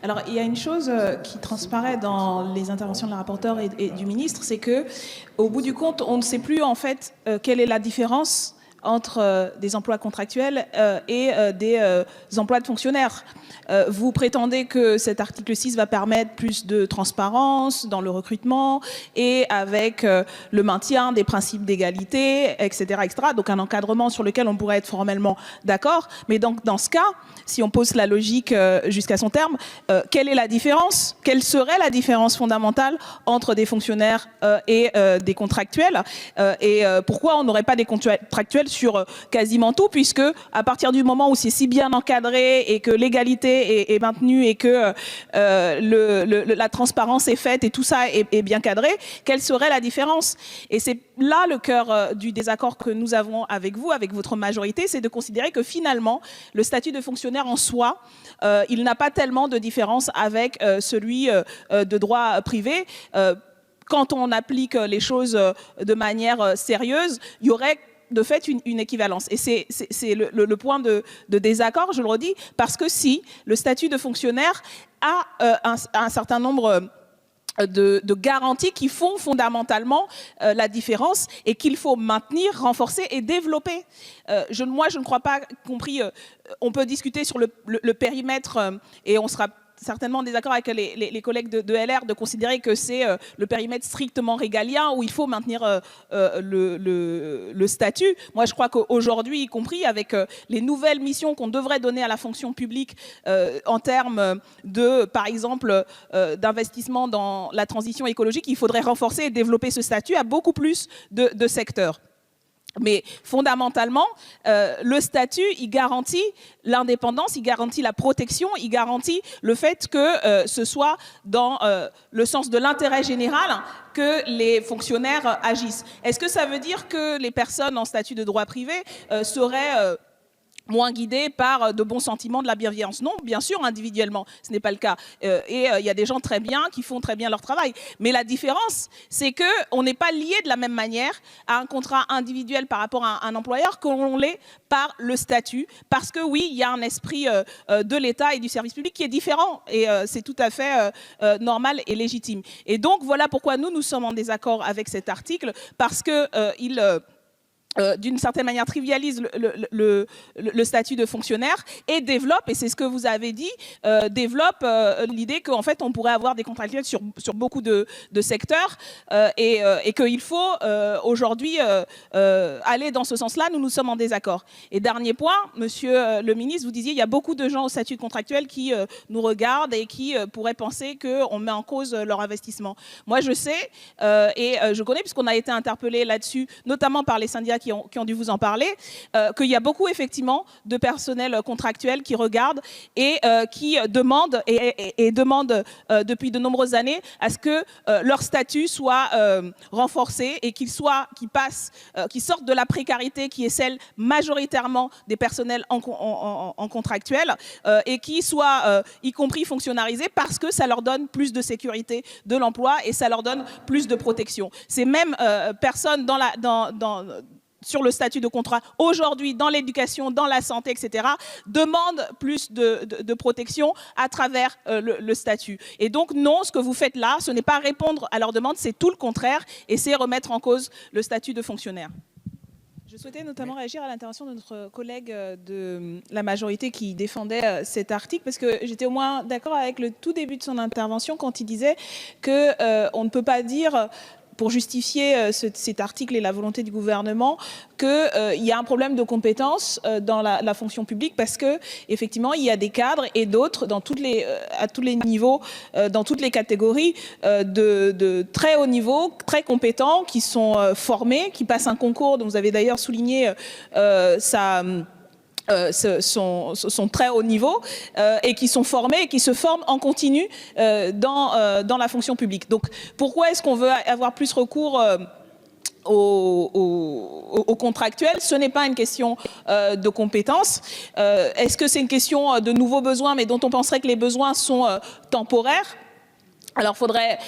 Alors, il y a une chose qui transparaît dans les interventions de la rapporteure et du ministre, c'est que, au bout du compte, on ne sait plus en fait quelle est la différence entre des emplois contractuels et des emplois de fonctionnaires. Vous prétendez que cet article 6 va permettre plus de transparence dans le recrutement et avec le maintien des principes d'égalité, etc., etc. Donc un encadrement sur lequel on pourrait être formellement d'accord. Mais donc dans ce cas, si on pose la logique jusqu'à son terme, quelle est la différence? Quelle serait la différence fondamentale entre des fonctionnaires et des contractuels? Et pourquoi on n'aurait pas des contractuels sur quasiment tout, puisque à partir du moment où c'est si bien encadré et que l'égalité est maintenue et que la transparence est faite et tout ça est bien cadré, quelle serait la différence? Et c'est là le cœur du désaccord que nous avons avec vous, avec votre majorité, c'est de considérer que finalement, le statut de fonctionnaire en soi, il n'a pas tellement de différence avec celui de droit privé. Quand on applique les choses de manière sérieuse, il y aurait de fait une équivalence. Et c'est le point de désaccord, je le redis, parce que si le statut de fonctionnaire a un certain nombre de garanties qui font fondamentalement la différence et qu'il faut maintenir, renforcer et développer. Moi, je ne crois pas compris. On peut discuter sur le périmètre et on sera certainement en désaccord avec les collègues de LR de considérer que c'est le périmètre strictement régalien où il faut maintenir le statut. Moi, je crois qu'aujourd'hui, y compris avec les nouvelles missions qu'on devrait donner à la fonction publique en termes de, par exemple, d'investissement dans la transition écologique, il faudrait renforcer et développer ce statut à beaucoup plus de secteurs. Mais fondamentalement, le statut, il garantit l'indépendance, il garantit la protection, il garantit le fait que ce soit dans le sens de l'intérêt général que les fonctionnaires agissent. Est-ce que ça veut dire que les personnes en statut de droit privé seraient moins guidés par de bons sentiments, de la bienveillance? Non, bien sûr, individuellement, ce n'est pas le cas. Et il y a des gens très bien qui font très bien leur travail. Mais la différence, c'est qu'on n'est pas lié de la même manière à un contrat individuel par rapport à un employeur qu'on l'est par le statut. Parce que oui, il y a un esprit de l'État et du service public qui est différent. Et c'est tout à fait normal et légitime. Et donc, voilà pourquoi nous sommes en désaccord avec cet article, parce qu'il d'une certaine manière trivialise le statut de fonctionnaire et développe, et c'est ce que vous avez dit, développe l'idée qu'en fait on pourrait avoir des contractuels sur beaucoup de secteurs et qu'il faut aujourd'hui aller dans ce sens-là. Nous sommes en désaccord. Et dernier point, monsieur le ministre, vous disiez il y a beaucoup de gens au statut contractuel qui nous regardent et qui pourraient penser qu'on met en cause leur investissement. Moi je sais et je connais, puisqu'on a été interpellé là-dessus, notamment par les syndicats qui ont dû vous en parler, qu'il y a beaucoup effectivement de personnel contractuel qui regardent et qui demandent et demandent depuis de nombreuses années à ce que leur statut soit renforcé et qu'ils sortent de la précarité qui est celle majoritairement des personnels en contractuel et qui soient y compris fonctionnalisés parce que ça leur donne plus de sécurité de l'emploi et ça leur donne plus de protection. Ces mêmes personnes sur le statut de contrat, aujourd'hui, dans l'éducation, dans la santé, etc., demandent plus de protection à travers le statut. Et donc, non, ce que vous faites là, ce n'est pas répondre à leurs demandes, c'est tout le contraire, et c'est remettre en cause le statut de fonctionnaire. Je souhaitais notamment réagir à l'intervention de notre collègue de la majorité qui défendait cet article, parce que j'étais au moins d'accord avec le tout début de son intervention quand il disait qu'on ne peut pas dire, pour justifier cet article et la volonté du gouvernement, qu'il y a un problème de compétence dans la fonction publique, parce que effectivement il y a des cadres et d'autres à tous les niveaux, dans toutes les catégories, de très haut niveau, très compétents, qui sont formés, qui passent un concours dont vous avez d'ailleurs souligné sont très haut niveau et qui sont formés et qui se forment en continu dans la fonction publique. Donc pourquoi est-ce qu'on veut avoir plus recours aux contractuels? Ce n'est pas une question de compétences. Est-ce que c'est une question de nouveaux besoins, mais dont on penserait que les besoins sont temporaires? Alors, faudrait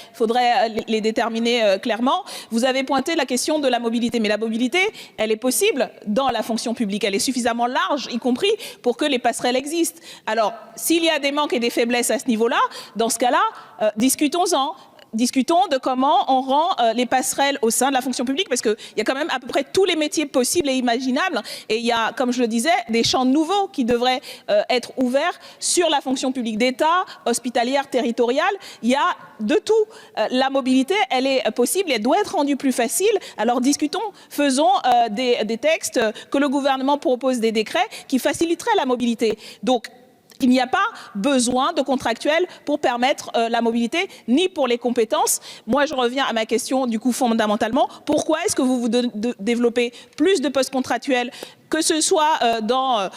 les déterminer clairement. Vous avez pointé la question de la mobilité, mais la mobilité, elle est possible dans la fonction publique. Elle est suffisamment large, y compris pour que les passerelles existent. Alors, s'il y a des manques et des faiblesses à ce niveau-là, dans ce cas-là, discutons-en. Discutons de comment on rend les passerelles au sein de la fonction publique, parce qu'il y a quand même à peu près tous les métiers possibles et imaginables. Et il y a, comme je le disais, des champs nouveaux qui devraient être ouverts sur la fonction publique d'État, hospitalière, territoriale. Il y a de tout. La mobilité, elle est possible, elle doit être rendue plus facile. Alors discutons, faisons des textes, que le gouvernement propose des décrets qui faciliteraient la mobilité. Donc, il n'y a pas besoin de contractuels pour permettre la mobilité, ni pour les compétences. Moi, je reviens à ma question, du coup, fondamentalement. Pourquoi est-ce que vous développez plus de postes contractuels, que ce soit dans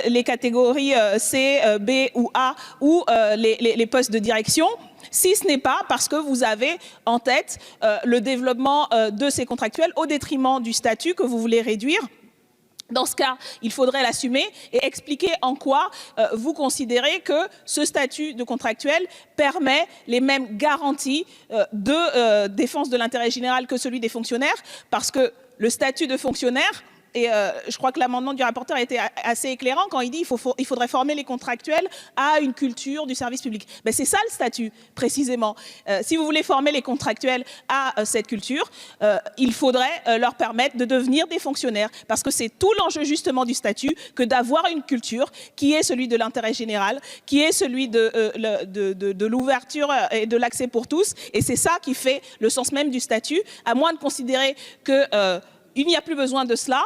les catégories C, B ou A, ou les postes de direction, si ce n'est pas parce que vous avez en tête le développement de ces contractuels au détriment du statut que vous voulez réduire? Dans ce cas, il faudrait l'assumer et expliquer en quoi vous considérez que ce statut de contractuel permet les mêmes garanties de défense de l'intérêt général que celui des fonctionnaires, parce que le statut de fonctionnaire, et je crois que l'amendement du rapporteur a été assez éclairant quand il dit qu'il faudrait former les contractuels à une culture du service public. Ben, c'est ça le statut, précisément. Si vous voulez former les contractuels à cette culture, il faudrait leur permettre de devenir des fonctionnaires. Parce que c'est tout l'enjeu justement du statut que d'avoir une culture qui est celui de l'intérêt général, qui est celui de l'ouverture et de l'accès pour tous. Et c'est ça qui fait le sens même du statut, à moins de considérer que il n'y a plus besoin de cela.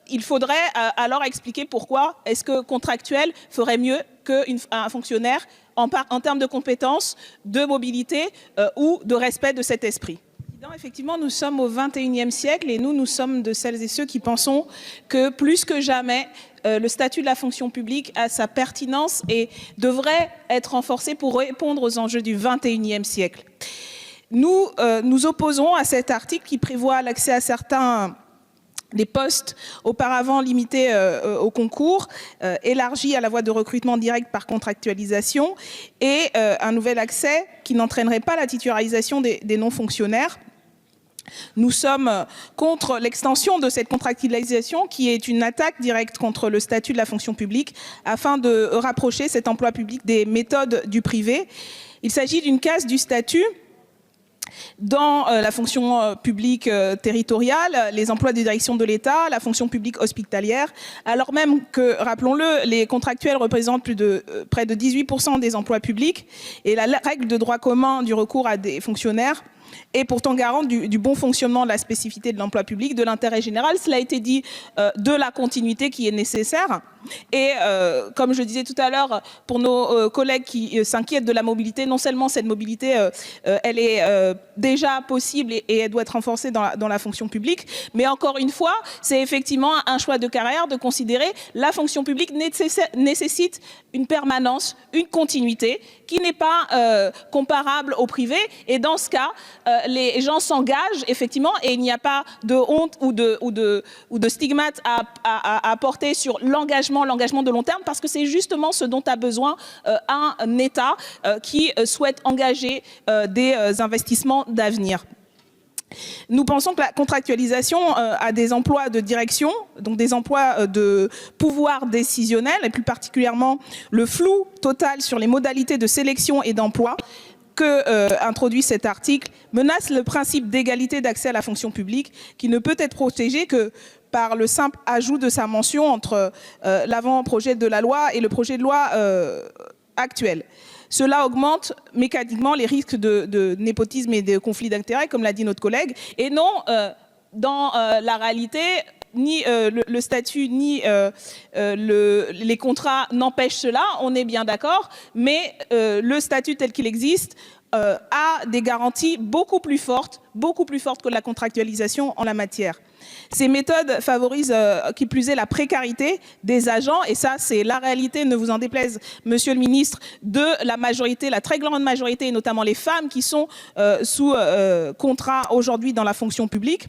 Il faudrait alors expliquer pourquoi est-ce que contractuel ferait mieux qu'un fonctionnaire en termes de compétences, de mobilité ou de respect de cet esprit. Effectivement, nous sommes au XXIe siècle et nous sommes de celles et ceux qui pensons que plus que jamais, le statut de la fonction publique a sa pertinence et devrait être renforcé pour répondre aux enjeux du XXIe siècle. Nous nous opposons à cet article qui prévoit l'accès à certains des postes auparavant limités au concours, élargis à la voie de recrutement direct par contractualisation et un nouvel accès qui n'entraînerait pas la titularisation des non-fonctionnaires. Nous sommes contre l'extension de cette contractualisation qui est une attaque directe contre le statut de la fonction publique afin de rapprocher cet emploi public des méthodes du privé. Il s'agit d'une casse du statut dans la fonction publique territoriale, les emplois de direction de l'État, la fonction publique hospitalière, alors même que, rappelons-le, les contractuels représentent près de 18% des emplois publics et la règle de droit commun du recours à des fonctionnaires est pourtant garante du bon fonctionnement de la spécificité de l'emploi public, de l'intérêt général. Cela a été dit, de la continuité qui est nécessaire. Et comme je disais tout à l'heure, pour nos collègues qui s'inquiètent de la mobilité, non seulement cette mobilité, elle est déjà possible et elle doit être renforcée dans la fonction publique, mais encore une fois, c'est effectivement un choix de carrière de considérer la fonction publique nécessite une permanence, une continuité qui n'est pas comparable au privé. Et dans ce cas, les gens s'engagent effectivement et il n'y a pas de honte ou de stigmate à porter sur l'engagement de long terme, parce que c'est justement ce dont a besoin un État qui souhaite engager des investissements d'avenir. Nous pensons que la contractualisation a des emplois de direction, donc des emplois de pouvoir décisionnel, et plus particulièrement le flou total sur les modalités de sélection et d'emploi que introduit cet article, menace le principe d'égalité d'accès à la fonction publique qui ne peut être protégé que par le simple ajout de sa mention entre l'avant-projet de la loi et le projet de loi actuel. Cela augmente mécaniquement les risques de népotisme et de conflits d'intérêts, comme l'a dit notre collègue, et non, dans la réalité, ni le statut, ni les contrats n'empêchent cela, on est bien d'accord, mais le statut tel qu'il existe a des garanties beaucoup plus fortes que la contractualisation en la matière. Ces méthodes favorisent, qui plus est, la précarité des agents, et ça, c'est la réalité, ne vous en déplaise, monsieur le ministre, de la majorité, la très grande majorité, et notamment les femmes qui sont sous contrat aujourd'hui dans la fonction publique.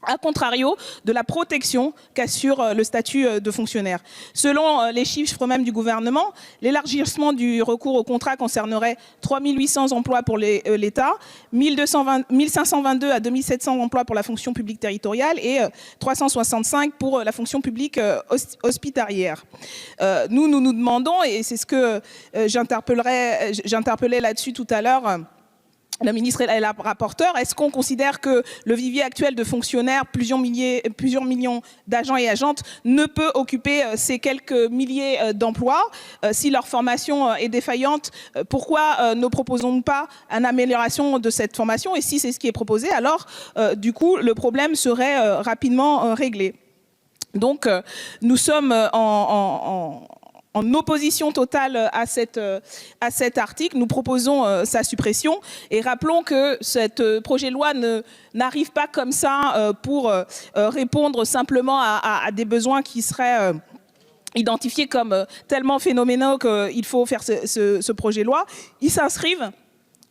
à contrario de la protection qu'assure le statut de fonctionnaire. Selon les chiffres même du gouvernement, l'élargissement du recours au contrat concernerait 3 800 emplois pour l'État, 1522 à 2700 emplois pour la fonction publique territoriale et 365 pour la fonction publique hospitalière. Nous nous demandons, et c'est ce que j'interpellais là-dessus tout à l'heure, la ministre et la rapporteure, est-ce qu'on considère que le vivier actuel de fonctionnaires, plusieurs millions d'agents et agentes, ne peut occuper ces quelques milliers d'emplois? Si leur formation est défaillante, pourquoi ne proposons-nous pas une amélioration de cette formation? Et si c'est ce qui est proposé, alors du coup, le problème serait rapidement réglé. Donc, nous sommes en opposition totale à cet article. Nous proposons sa suppression et rappelons que ce projet de loi n'arrive pas comme ça pour répondre simplement à des besoins qui seraient identifiés comme tellement phénoménaux qu'il faut faire ce projet de loi. Ils s'inscrivent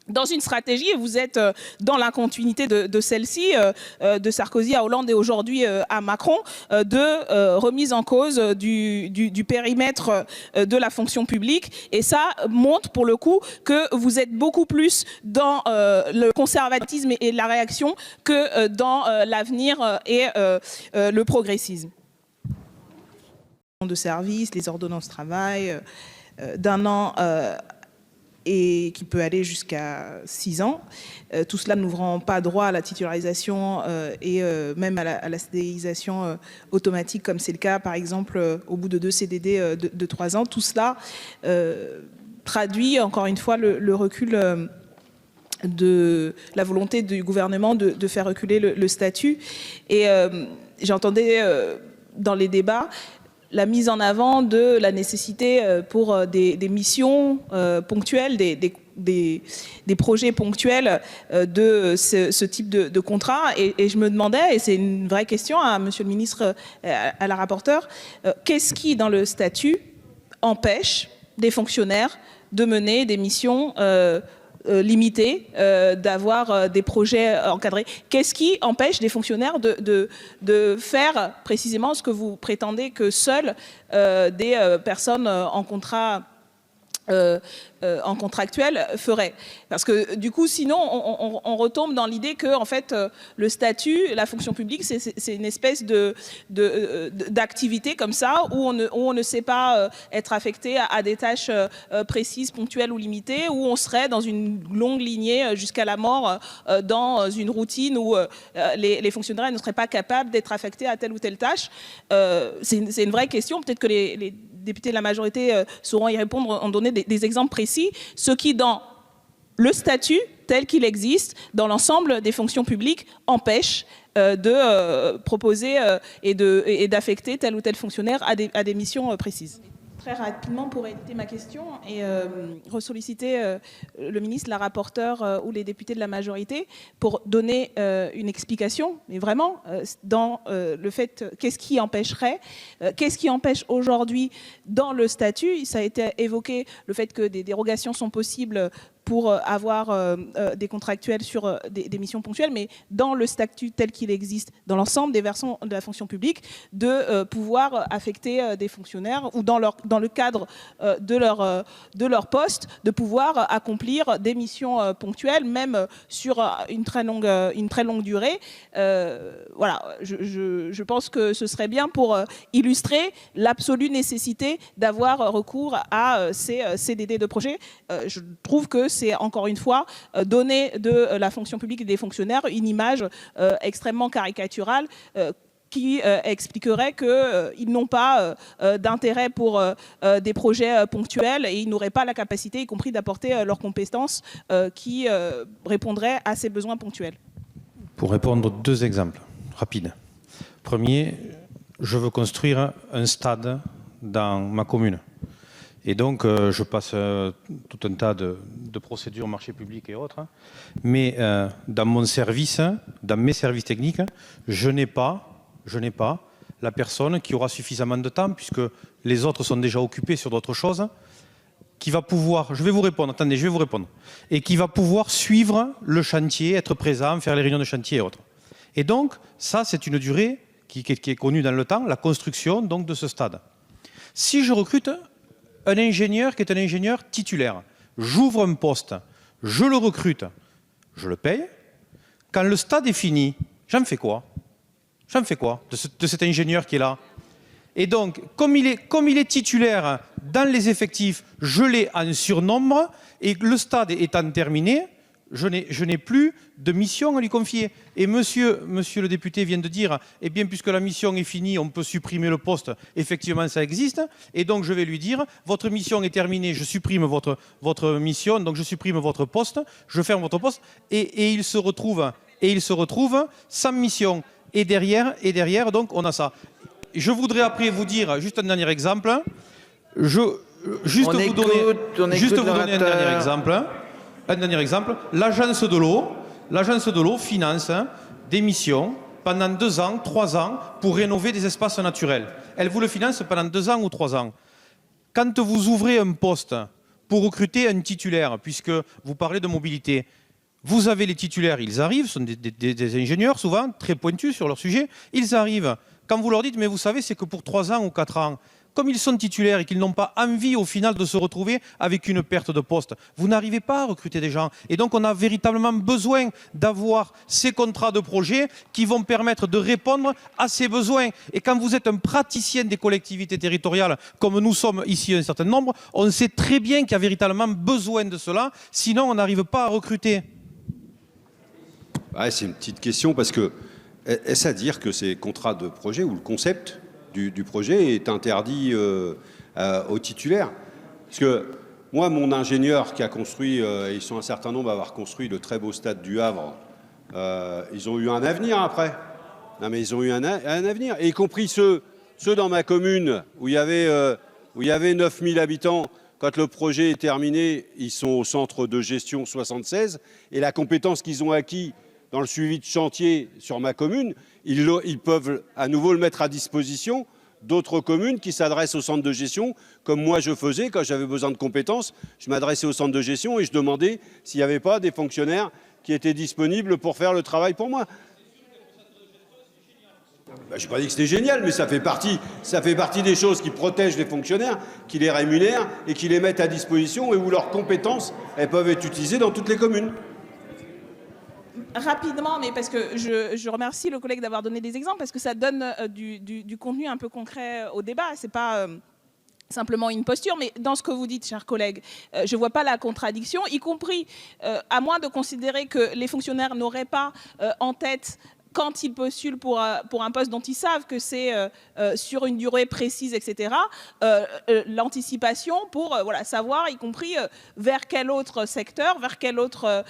dans une stratégie, et vous êtes dans la continuité de celle-ci, de Sarkozy à Hollande et aujourd'hui à Macron, de remise en cause du périmètre de la fonction publique. Et ça montre pour le coup que vous êtes beaucoup plus dans le conservatisme et la réaction que dans l'avenir et le progressisme. De service, les ordonnances travail, d'un an et qui peut aller jusqu'à 6 ans. Tout cela ne nous rend pas droit à la titularisation et même à la CDIisation automatique, comme c'est le cas, par exemple, au bout de 2 CDD de 3 ans. Tout cela traduit, encore une fois, le recul de la volonté du gouvernement de faire reculer le statut. Et j'entendais dans les débats la mise en avant de la nécessité pour des missions ponctuelles, des projets ponctuels de ce type de contrat. Et je me demandais, et c'est une vraie question à Monsieur le ministre, à la rapporteure, qu'est-ce qui, dans le statut, empêche des fonctionnaires de mener des missions limité, d'avoir des projets encadrés. Qu'est-ce qui empêche des fonctionnaires de faire précisément ce que vous prétendez que seules des personnes en contrat en contractuel ferait? Parce que du coup, sinon, on retombe dans l'idée que en fait, le statut, la fonction publique, c'est une espèce d'activité comme ça, où on ne sait pas être affecté à des tâches précises, ponctuelles ou limitées, où on serait dans une longue lignée jusqu'à la mort, dans une routine où les fonctionnaires ne seraient pas capables d'être affectés à telle ou telle tâche. C'est une vraie question. Peut-être que les députés de la majorité sauront y répondre, en donner des exemples précis, ce qui, dans le statut tel qu'il existe, dans l'ensemble des fonctions publiques, empêche de proposer et d'affecter tel ou tel fonctionnaire à des missions précises. Très rapidement, pour éviter ma question et ressolliciter le ministre, la rapporteure ou les députés de la majorité pour donner une explication, mais vraiment dans le fait, qu'est-ce qui empêcherait, qu'est-ce qui empêche aujourd'hui dans le statut, ça a été évoqué, le fait que des dérogations sont possibles pour avoir des contractuels sur des missions ponctuelles, mais dans le statut tel qu'il existe, dans l'ensemble des versants de la fonction publique, de pouvoir affecter des fonctionnaires ou dans le cadre de leur poste, de pouvoir accomplir des missions ponctuelles, même sur une très longue durée. Voilà, je pense que ce serait bien pour illustrer l'absolue nécessité d'avoir recours à ces CDD de projet. Je trouve que c'est encore une fois donner de la fonction publique et des fonctionnaires une image extrêmement caricaturale qui expliquerait qu'ils n'ont pas d'intérêt pour des projets ponctuels et ils n'auraient pas la capacité, y compris d'apporter leurs compétences qui répondraient à ces besoins ponctuels. Pour répondre, 2 exemples rapides. Premier, je veux construire un stade dans ma commune. Et donc, je passe tout un tas de procédures, marchés publics et autres. Mais dans mon service, dans mes services techniques, je n'ai pas la personne qui aura suffisamment de temps, puisque les autres sont déjà occupés sur d'autres choses, qui va pouvoir, je vais vous répondre, attendez, je vais vous répondre, et qui va pouvoir suivre le chantier, être présent, faire les réunions de chantier et autres. Et donc, ça, c'est une durée qui est connue dans le temps, la construction donc, de ce stade. Si je recrute un ingénieur qui est un ingénieur titulaire, j'ouvre un poste, je le recrute, je le paye. Quand le stade est fini, j'en fais quoi? J'en fais quoi de cet ingénieur qui est là? Et donc, comme il est titulaire dans les effectifs, je l'ai en surnombre, et le stade étant terminé, je n'ai plus de mission à lui confier. Et monsieur le député vient de dire, eh bien, puisque la mission est finie, on peut supprimer le poste. Effectivement, ça existe. Et donc, je vais lui dire, votre mission est terminée, je supprime votre mission, donc je supprime votre poste, je ferme votre poste, et il se retrouve sans mission. Et derrière, donc, on a ça. Je voudrais après vous dire, juste un dernier exemple, juste vous donner un dernier exemple. L'agence de l'eau finance des missions pendant 2 ans, 3 ans pour rénover des espaces naturels. Elle vous le finance pendant 2 ans ou 3 ans. Quand vous ouvrez un poste pour recruter un titulaire, puisque vous parlez de mobilité, vous avez les titulaires, ils arrivent, ce sont des ingénieurs souvent très pointus sur leur sujet, ils arrivent. Quand vous leur dites, mais vous savez, c'est que pour 3 ans ou 4 ans, comme ils sont titulaires et qu'ils n'ont pas envie au final de se retrouver avec une perte de poste, vous n'arrivez pas à recruter des gens. Et donc on a véritablement besoin d'avoir ces contrats de projet qui vont permettre de répondre à ces besoins. Et quand vous êtes un praticien des collectivités territoriales, comme nous sommes ici un certain nombre, on sait très bien qu'il y a véritablement besoin de cela, sinon on n'arrive pas à recruter. Ouais, c'est une petite question parce que est-ce à dire que ces contrats de projet ou le concept du projet est interdit aux titulaires? Parce que moi, mon ingénieur qui a construit, ils sont un certain nombre à avoir construit le très beau stade du Havre, ils ont eu un avenir après. Non mais ils ont eu un avenir, et y compris ceux dans ma commune où il y avait 9000 habitants. Quand le projet est terminé, ils sont au centre de gestion 76, et la compétence qu'ils ont acquis dans le suivi de chantier sur ma commune, ils peuvent à nouveau le mettre à disposition d'autres communes qui s'adressent au centre de gestion, comme moi je faisais quand j'avais besoin de compétences. Je m'adressais au centre de gestion et je demandais s'il n'y avait pas des fonctionnaires qui étaient disponibles pour faire le travail pour moi. Ben, je n'ai pas dit que c'était génial, mais ça fait partie des choses qui protègent les fonctionnaires, qui les rémunèrent et qui les mettent à disposition et où leurs compétences elles peuvent être utilisées dans toutes les communes. Rapidement, mais parce que je remercie le collègue d'avoir donné des exemples, parce que ça donne du contenu un peu concret au débat. C'est pas simplement une posture, mais dans ce que vous dites, chers collègues, je ne vois pas la contradiction, y compris à moins de considérer que les fonctionnaires n'auraient pas en tête, quand ils postulent pour un poste dont ils savent que c'est sur une durée précise, etc., l'anticipation pour savoir, y compris vers quel autre secteur, vers quel autre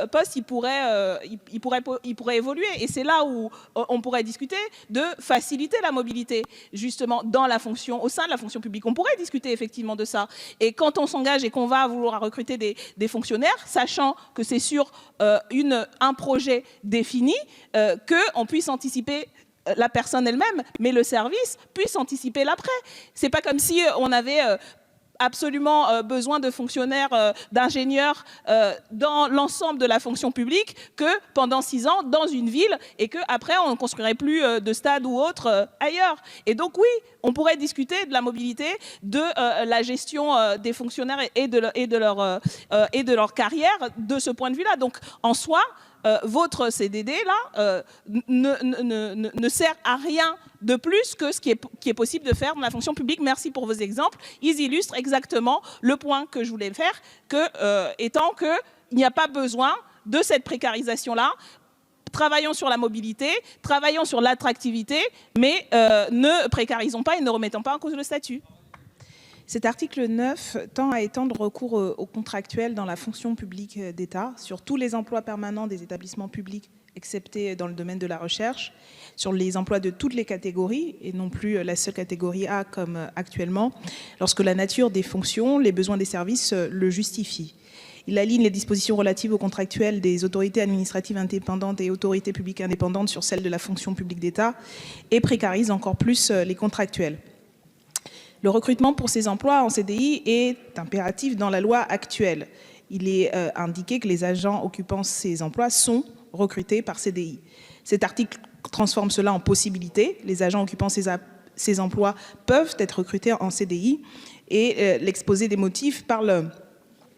poste il pourrait évoluer. Et c'est là où on pourrait discuter de faciliter la mobilité, justement, au sein de la fonction publique. On pourrait discuter effectivement de ça. Et quand on s'engage et qu'on va vouloir recruter des fonctionnaires, sachant que c'est sur un projet défini, qu'on puisse anticiper la personne elle-même, mais le service puisse anticiper l'après. C'est pas comme si on avait absolument besoin de fonctionnaires, d'ingénieurs dans l'ensemble de la fonction publique que pendant 6 ans dans une ville et qu'après on ne construirait plus de stade ou autre ailleurs. Et donc oui, on pourrait discuter de la mobilité, de la gestion des fonctionnaires et de leur carrière de ce point de vue-là. Donc en soi, votre CDD là ne sert à rien de plus que ce qui est possible de faire dans la fonction publique. Merci pour vos exemples. Ils illustrent exactement le point que je voulais faire, étant qu'il n'y a pas besoin de cette précarisation-là. Travaillons sur la mobilité, travaillons sur l'attractivité, mais ne précarisons pas et ne remettons pas en cause le statut. Cet article 9 tend à étendre le recours aux contractuels dans la fonction publique d'État sur tous les emplois permanents des établissements publics, excepté dans le domaine de la recherche, sur les emplois de toutes les catégories et non plus la seule catégorie A comme actuellement, lorsque la nature des fonctions, les besoins des services le justifient. Il aligne les dispositions relatives aux contractuels des autorités administratives indépendantes et autorités publiques indépendantes sur celles de la fonction publique d'État et précarise encore plus les contractuels. Le recrutement pour ces emplois en CDI est impératif dans la loi actuelle. Il est indiqué que les agents occupant ces emplois sont recrutés par CDI. Cet article transforme cela en possibilité. Les agents occupant ces emplois peuvent être recrutés en CDI et l'exposé des motifs parle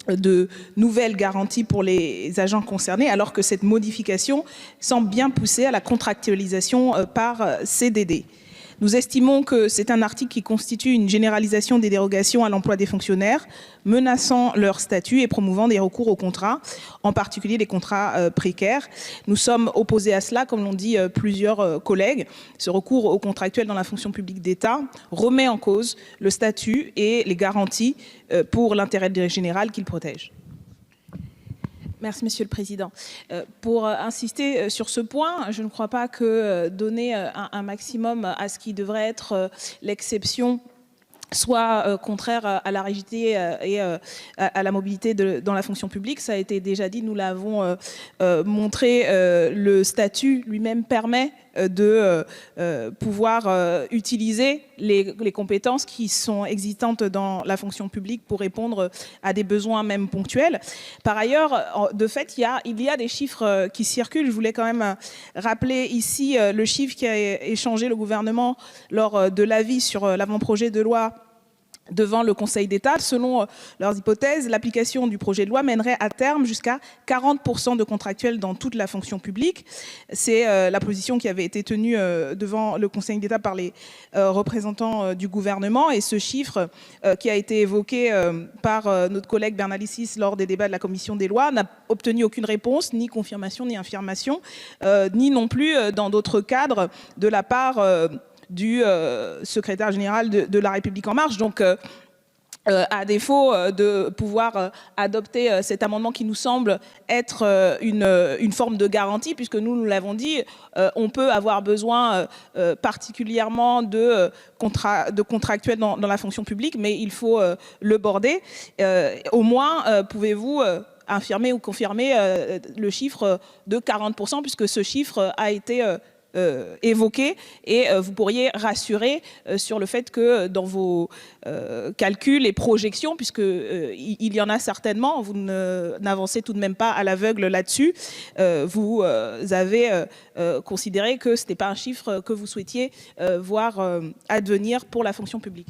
de nouvelles garanties pour les agents concernés, alors que cette modification semble bien pousser à la contractualisation par CDD. Nous estimons que c'est un article qui constitue une généralisation des dérogations à l'emploi des fonctionnaires, menaçant leur statut et promouvant des recours aux contrats, en particulier les contrats précaires. Nous sommes opposés à cela, comme l'ont dit plusieurs collègues. Ce recours aux contractuels dans la fonction publique d'État remet en cause le statut et les garanties pour l'intérêt général qu'il protège. Merci, Monsieur le Président. Pour insister sur ce point, je ne crois pas que donner un maximum à ce qui devrait être l'exception soit contraire à la rigidité et à la mobilité dans la fonction publique. Ça a été déjà dit, nous l'avons montré, le statut lui-même permet de pouvoir utiliser les compétences qui sont existantes dans la fonction publique pour répondre à des besoins même ponctuels. Par ailleurs, de fait, il y a des chiffres qui circulent. Je voulais quand même rappeler ici le chiffre qui a échangé le gouvernement lors de l'avis sur l'avant-projet de loi devant le Conseil d'État. Selon leurs hypothèses, l'application du projet de loi mènerait à terme jusqu'à 40% de contractuels dans toute la fonction publique. C'est la position qui avait été tenue devant le Conseil d'État par les représentants du gouvernement. Et ce chiffre qui a été évoqué par notre collègue Bernalicis lors des débats de la Commission des lois n'a obtenu aucune réponse, ni confirmation, ni infirmation, ni non plus dans d'autres cadres de la part du secrétaire général de La République En Marche. Donc, à défaut de pouvoir adopter cet amendement qui nous semble être une forme de garantie, puisque nous l'avons dit, on peut avoir besoin particulièrement de contractuels dans la fonction publique, mais il faut le border. Au moins, pouvez-vous infirmer ou confirmer le chiffre de 40%, puisque ce chiffre a été évoqué, et vous pourriez rassurer sur le fait que dans vos calculs et projections, puisque il y en a certainement, vous n'avancez tout de même pas à l'aveugle là-dessus, vous avez considéré que ce n'était pas un chiffre que vous souhaitiez voir advenir pour la fonction publique.